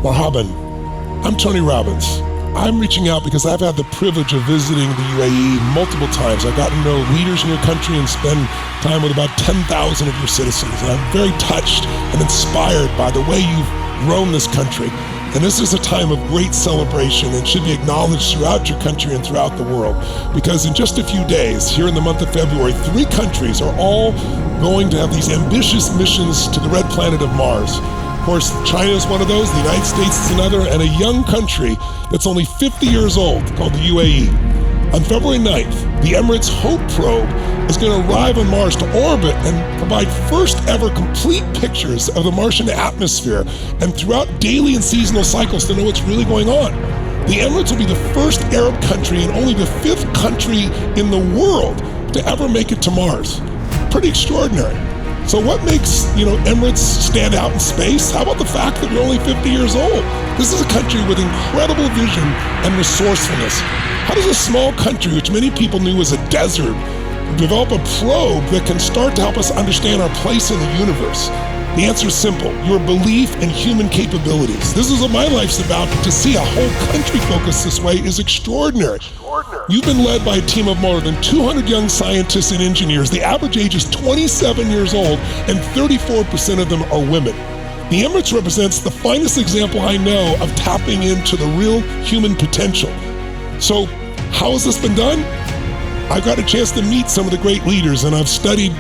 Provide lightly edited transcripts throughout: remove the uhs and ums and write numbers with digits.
Marhaban, I'm Tony Robbins. I'm reaching out because I've had the privilege of visiting the UAE multiple times. I've gotten to know leaders in your country and spend time with about 10,000 of your citizens. And I'm very touched and inspired by the way you've grown this country. And this is a time of great celebration and should be acknowledged throughout your country and throughout the world. Because in just a few days, here in the month of February, 3 countries are all going to have these ambitious missions to the red planet of Mars. Of course, China is one of those, the United States is another, and a young country that's only 50 years old called the UAE. On February 9th, the Emirates Hope probe is going to arrive on Mars to orbit and provide first ever complete pictures of the Martian atmosphere and throughout daily and seasonal cycles to know what's really going on. The Emirates will be the first Arab country and only the 5th country in the world to ever make it to Mars. Pretty extraordinary. So what makes, Emirates stand out in space? How about the fact that we're only 50 years old? This is a country with incredible vision and resourcefulness. How does a small country, which many people knew was a desert, develop a probe that can start to help us understand our place in the universe? The answer is simple: your belief in human capabilities. This is what my life's about. To see a whole country focused this way is extraordinary. You've been led by a team of more than 200 young scientists and engineers. The average age is 27 years old, and 34% of them are women. The Emirates represents the finest example I know of tapping into the real human potential. So, how has this been done? I've got a chance to meet some of the great leaders, and I've studied,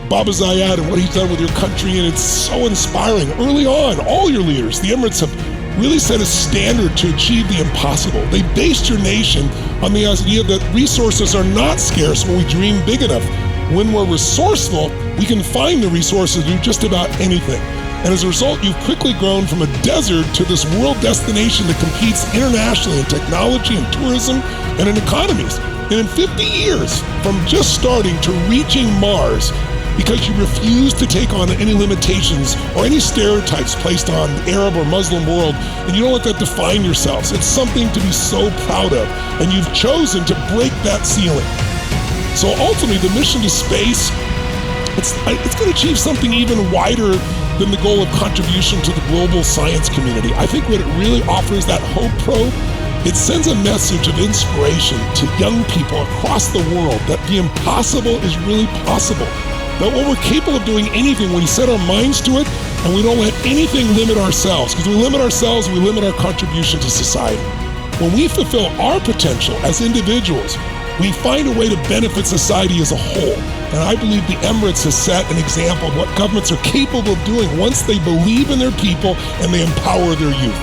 Baba Zayed and what he's done with your country, and it's so inspiring. Early on, all your leaders, the Emirates have really set a standard to achieve the impossible. They based your nation on the idea that resources are not scarce when we dream big enough. When we're resourceful, we can find the resources to do just about anything. And as a result, you've quickly grown from a desert to this world destination that competes internationally in technology and tourism and in economies. And in 50 years, from just starting to reaching Mars, because you refuse to take on any limitations or any stereotypes placed on the Arab or Muslim world, and you don't let that define yourselves. It's something to be so proud of, and you've chosen to break that ceiling. So ultimately, the mission to space, it's going to achieve something even wider than the goal of contribution to the global science community. I think what it really offers, that Hope probe, it sends a message of inspiration to young people across the world that the impossible is really possible. That what we're capable of doing anything when we set our minds to it, and we don't let anything limit ourselves. Because we limit ourselves, we limit our contribution to society. When we fulfill our potential as individuals, we find a way to benefit society as a whole. And I believe the Emirates has set an example of what governments are capable of doing once they believe in their people and they empower their youth.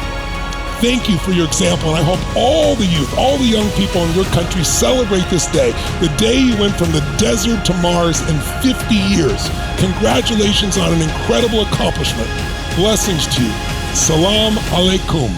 Thank you for your example, and I hope all the youth, all the young people in your country celebrate this day, the day you went from the desert to Mars in 50 years. Congratulations on an incredible accomplishment. Blessings to you. Salam alaikum.